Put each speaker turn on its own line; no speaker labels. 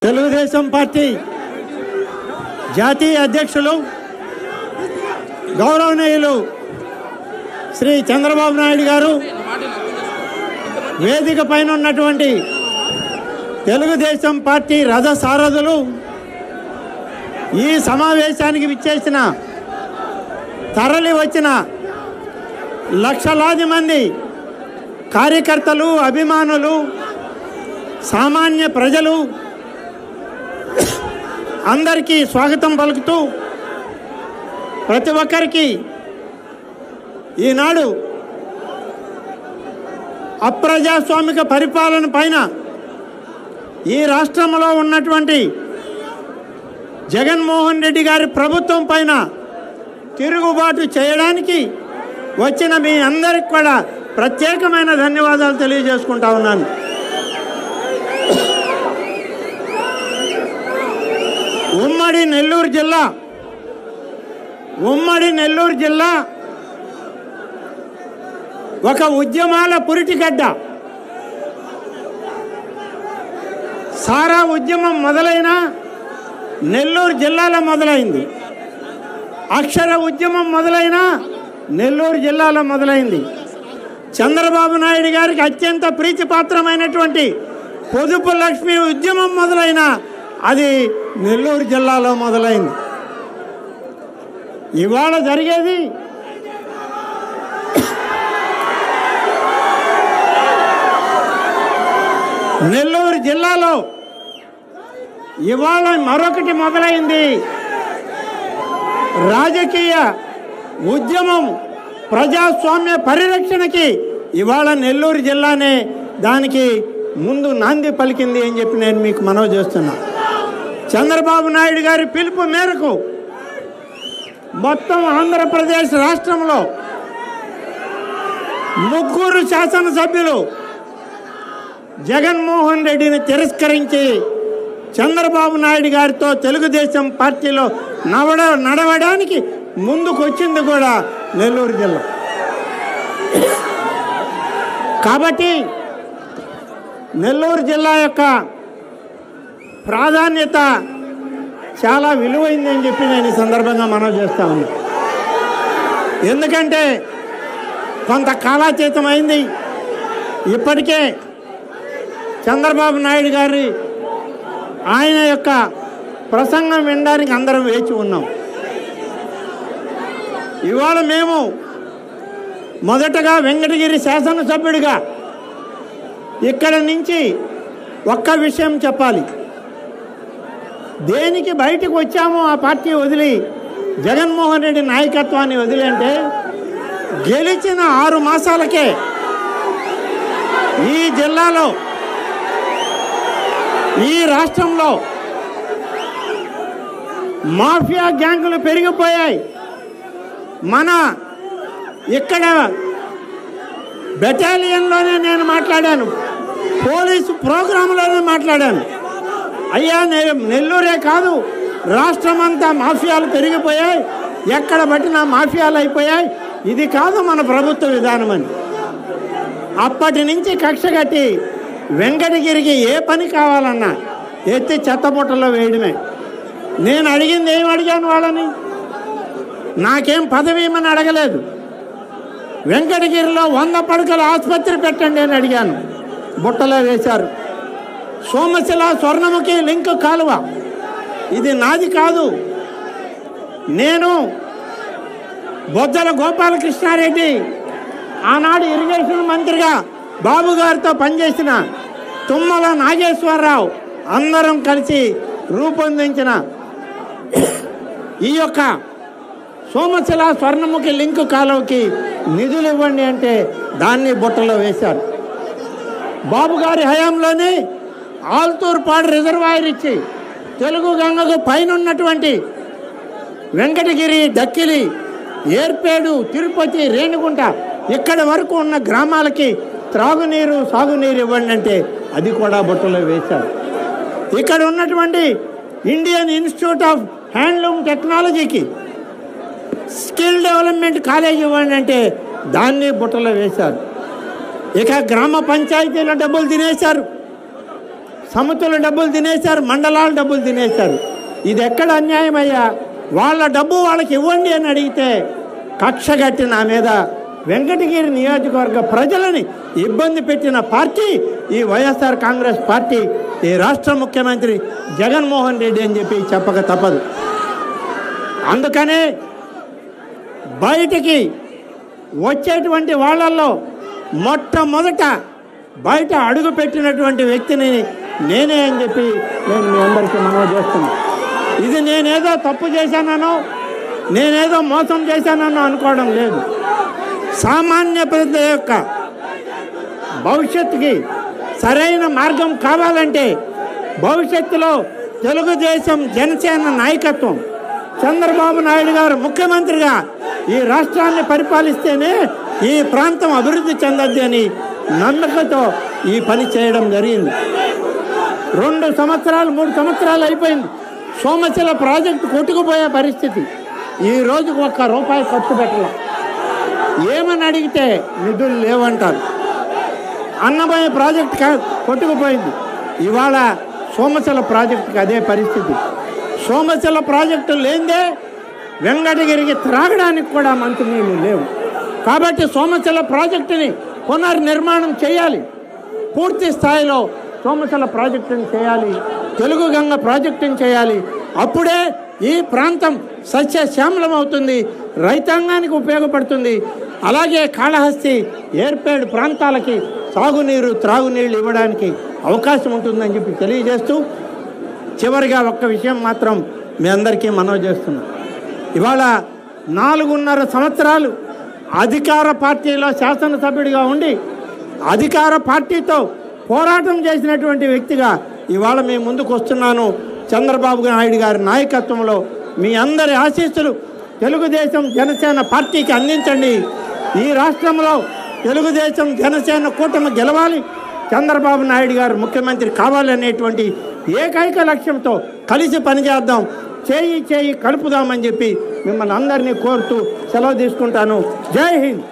Telugu Desam party జాతీయ అధ్యక్షులు గౌరవనీయులు శ్రీ చంద్రబాబు నాయుడు గారు వేదిక పైన ఉన్నటువంటి తెలుగుదేశం పార్టీ రథ సారథులు ఈ సమావేశానికి విచ్చేసిన తరలి వచ్చిన లక్షలాది మంది కార్యకర్తలు అభిమానులు సామాన్య ప్రజలు అందరికీ స్వాగతం పలుకుతూ ప్రతి ఒక్కరికి ఈనాడు అప్రజాస్వామిక పరిపాలన పైన ఈ రాష్ట్రంలో ఉన్నటువంటి జగన్మోహన్ రెడ్డి గారి ప్రభుత్వం పైన తిరుగుబాటు చేయడానికి వచ్చిన మీ అందరికి కూడా ప్రత్యేకమైన ధన్యవాదాలు తెలియజేసుకుంటా ఉన్నాను. ఉమ్మడి నెల్లూరు జిల్లా ఒక ఉద్యమాల పురిటిగడ్డ. సారా ఉద్యమం మొదలైన నెల్లూరు జిల్లాలో మొదలైంది. అక్షర ఉద్యమం మొదలైన నెల్లూరు జిల్లాలో మొదలైంది. చంద్రబాబు నాయుడు గారికి అత్యంత ప్రీతిపాత్రమైనటువంటి పొదుపు లక్ష్మి ఉద్యమం మొదలైన అది నెల్లూరు జిల్లాలో మొదలైంది. ఇవాళ జరిగేది నెల్లూరు జిల్లాలో ఇవాళ మరొకటి మొదలైంది. రాజకీయ ఉద్యమం ప్రజాస్వామ్య పరిరక్షణకి ఇవాళ నెల్లూరు జిల్లానే దానికి ముందు నాంది పలికింది అని చెప్పి నేను మీకు మనవి చేస్తున్నా. చంద్రబాబు నాయుడు గారి పిలుపు మేరకు మొత్తం ఆంధ్రప్రదేశ్ రాష్ట్రంలో 3 శాసనసభ్యులు జగన్మోహన్ రెడ్డిని తిరస్కరించి చంద్రబాబు నాయుడు గారితో తెలుగుదేశం పార్టీలో నడవడానికి ముందుకు వచ్చింది కూడా నెల్లూరు జిల్లా. కాబట్టి నెల్లూరు జిల్లా యొక్క ప్రాధాన్యత చాలా విలువైందని చెప్పి నేను ఈ సందర్భంగా మనవి చేస్తా ఉన్నా. ఎందుకంటే కొంత కాలాతీతం అయింది. ఇప్పటికే చంద్రబాబు నాయుడు గారి ఆయన యొక్క ప్రసంగం వినడానికి అందరం వేచి ఉన్నాం. ఇవాళ మేము మొదటగా వెంకటగిరి శాసనసభ్యుడిగా ఇక్కడ నుంచి ఒక్క విషయం చెప్పాలి. దేనికి బయటకు వచ్చామో ఆ పార్టీ వదిలి జగన్మోహన్ రెడ్డి నాయకత్వాన్ని వదిలి అంటే గెలిచిన 6 మాసాలకే ఈ జిల్లాలో ఈ రాష్ట్రంలో మాఫియా గ్యాంగులు పెరిగిపోయాయి. మన ఇక్కడ బెటాలియన్లోనే నేను మాట్లాడాను, పోలీసు ప్రోగ్రాంలోనే మాట్లాడాను. అయ్యా నెల్లూరే కాదు రాష్ట్రమంతా మాఫియాలు పెరిగిపోయాయి, ఎక్కడ పట్టినా మాఫియాలు అయిపోయాయి, ఇది కాదు మన ప్రభుత్వ విధానం అని. అప్పటి నుంచి కక్ష కట్టి వెంకటగిరికి ఏ పని కావాలన్నా ఎత్తి చెత్తబుట్టలో వేయడమే. నేను అడిగింది ఏం అడిగాను వాళ్ళని, నాకేం పదవి ఇమ్మని అడగలేదు. వెంకటగిరిలో 100 పడకల ఆసుపత్రి పెట్టండి అని అడిగాను, బుట్టలో వేశారు. సోమశిల స్వర్ణముఖి లింక్ కాలువ ఇది నాది కాదు. నేను బొజ్జల గోపాలకృష్ణారెడ్డి ఆనాడు ఇరిగేషన్ మంత్రిగా బాబు గారితో పనిచేసిన తుమ్మల నాగేశ్వరరావు అందరం కలిసి రూపొందించిన ఈ యొక్క సోమశిల స్వర్ణముఖి లింక్ కాలువకి నిధులు ఇవ్వండి అంటే దాన్ని బుట్టలో వేశారు. బాబు గారి హయాంలోనే ఆల్తూర్పాడు రిజర్వాయర్ ఇచ్చి తెలుగు గంగకు పైన ఉన్నటువంటి వెంకటగిరి, డక్కిలి, ఏర్పేడు, తిరుపతి, రేణిగుంట ఇక్కడ వరకు ఉన్న గ్రామాలకి త్రాగునీరు, సాగునీరు ఇవ్వండి అంటే అది కూడా బుట్టలో వేశారు. ఇక్కడ ఉన్నటువంటి ఇండియన్ ఇన్స్టిట్యూట్ ఆఫ్ హ్యాండ్లూమ్ టెక్నాలజీకి స్కిల్ డెవలప్మెంట్ కాలేజ్ ఇవ్వండి అంటే దాన్ని బుట్టలో వేశారు. ఇక గ్రామ పంచాయతీల డబ్బులు తినేశారు. సమితుల డబ్బులు తినేశారు, మండలాల డబ్బులు తినేశారు. ఇది ఎక్కడ అన్యాయం అయ్యా? వాళ్ళ డబ్బు వాళ్ళకి ఇవ్వండి అని అడిగితే కక్షగట్టి నా మీద వెంకటగిరి నియోజకవర్గ ప్రజలని ఇబ్బంది పెట్టిన పార్టీ ఈ వైఎస్ఆర్ కాంగ్రెస్ పార్టీ, ఈ రాష్ట్ర ముఖ్యమంత్రి జగన్మోహన్ రెడ్డి అని చెప్పి చెప్పక తప్పదు. అందుకనే బయటికి వచ్చేటువంటి వాళ్ళల్లో మొట్టమొదట బయట అడుగు పెట్టినటువంటి వ్యక్తిని నేనే అని చెప్పి నేను మీ అందరికీ మనవి చేస్తున్నాను. ఇది నేనేదో తప్పు చేశానో, నేనేదో మోసం చేశానో అనుకోవడం లేదు. సామాన్య ప్రజల యొక్క భవిష్యత్తుకి సరైన మార్గం కావాలంటే భవిష్యత్తులో తెలుగుదేశం జనసేన నాయకత్వం, చంద్రబాబు నాయుడు గారు ముఖ్యమంత్రిగా ఈ రాష్ట్రాన్ని పరిపాలిస్తేనే ఈ ప్రాంతం అభివృద్ధి చెందద్ది అని నమ్మకంతో ఈ పని చేయడం జరిగింది. 2 సంవత్సరాలు 3 సంవత్సరాలు అయిపోయింది. సోమశిల ప్రాజెక్టు కొట్టుకుపోయే పరిస్థితి. ఈ రోజుకు ₹1 ఖర్చు పెట్టాల. ఏమని అడిగితే నిధులు లేవంటారు. అన్నమయ్య ప్రాజెక్టు కొట్టుకుపోయింది. ఇవాళ సోమశిల ప్రాజెక్టుకి అదే పరిస్థితి. సోమశిల ప్రాజెక్టు లేదే వెంకటగిరికి త్రాగడానికి కూడా మంచినీళ్ళు లేవు. కాబట్టి సోమశిల ప్రాజెక్టుని పునర్నిర్మాణం చేయాలి. పూర్తి స్థాయిలో సోమశిల ప్రాజెక్టుని చేయాలి. తెలుగు గంగ ప్రాజెక్టుని చేయాలి. అప్పుడే ఈ ప్రాంతం సస్యశ్యామలం అవుతుంది, రైతాంగానికి ఉపయోగపడుతుంది. అలాగే కాళహస్తి, ఏర్పేడు ప్రాంతాలకి సాగునీరు, త్రాగునీళ్ళు ఇవ్వడానికి అవకాశం ఉంటుందని చెప్పి తెలియజేస్తూ చివరిగా ఒక్క విషయం మాత్రం మీ అందరికీ మనవి చేస్తున్నాను. ఇవాళ 4.5 సంవత్సరాలు అధికార పార్టీలో శాసనసభ్యుడిగా ఉండి అధికార పార్టీతో పోరాటం చేసినటువంటి వ్యక్తిగా ఇవాళ మీ ముందుకు వస్తున్నాను. చంద్రబాబు నాయుడు గారి నాయకత్వంలో మీ అందరి ఆశీస్సులు తెలుగుదేశం జనసేన పార్టీకి అందించండి. ఈ రాష్ట్రంలో తెలుగుదేశం జనసేన కూటమి గెలవాలి, చంద్రబాబు నాయుడు గారు ముఖ్యమంత్రి కావాలనేటువంటి ఏకైక లక్ష్యంతో కలిసి పనిచేద్దాం, చేయి చేయి కలుపుదామని చెప్పి మిమ్మల్ని అందరినీ కోరుతూ సెలవు తీసుకుంటాను. జై హింద్.